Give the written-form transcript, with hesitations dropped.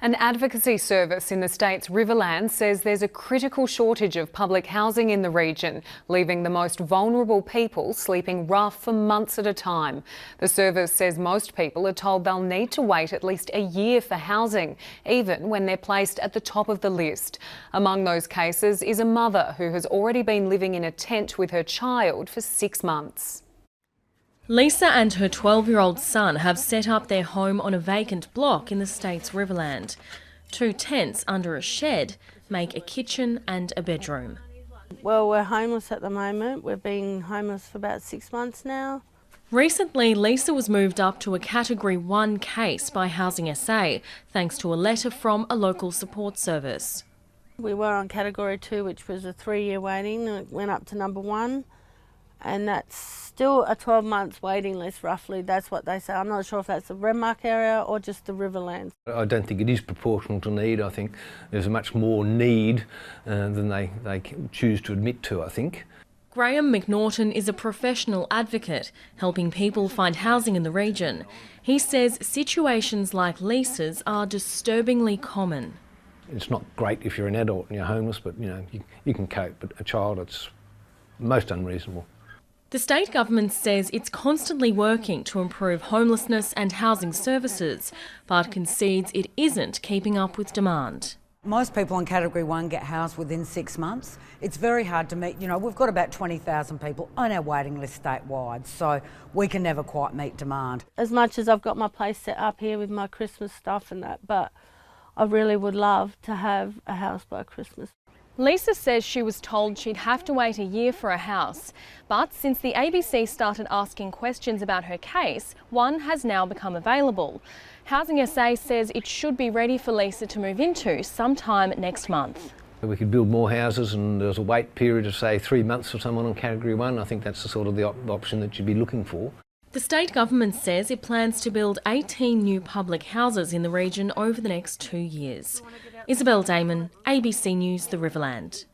An advocacy service in the state's Riverland says there's a critical shortage of public housing in the region, leaving the most vulnerable people sleeping rough for months at a time. The service says most people are told they'll need to wait at least a year for housing, even when they're placed at the top of the list. Among those cases is a mother who has already been living in a tent with her child for 6 months. Lisa and her 12-year-old son have set up their home on a vacant block in the state's Riverland. 2 tents under a shed make a kitchen and a bedroom. Well, we're homeless at the moment. We've been homeless for about 6 months now. Recently, Lisa was moved up to a Category 1 case by Housing SA, thanks to a letter from a local support service. We were on Category 2, which was a 3-year waiting, and it went up to number 1. And that's still a 12 months waiting list, roughly. That's what they say. I'm not sure if that's the Renmark area or just the Riverland. I don't think it is proportional to need. I think there's much more need than they choose to admit to, I think. Graham McNaughton is a professional advocate, helping people find housing in the region. He says situations like Lisa's are disturbingly common. It's not great if you're an adult and you're homeless, but you can cope. But a child, it's most unreasonable. The state government says it's constantly working to improve homelessness and housing services, but concedes it isn't keeping up with demand. Most people on Category 1 get housed within 6 months. It's very hard to meet. We've got about 20,000 people on our waiting list statewide, so we can never quite meet demand. As much as I've got my place set up here with my Christmas stuff and that, but I really would love to have a house by Christmas. Lisa says she was told she'd have to wait a year for a house, but since the ABC started asking questions about her case, one has now become available. Housing SA says it should be ready for Lisa to move into sometime next month. We could build more houses and there's a wait period of, say, 3 months for someone on Category 1. I think that's the sort of the option that you'd be looking for. The state government says it plans to build 18 new public houses in the region over the next 2 years. Isabel Dayman, ABC News, the Riverland.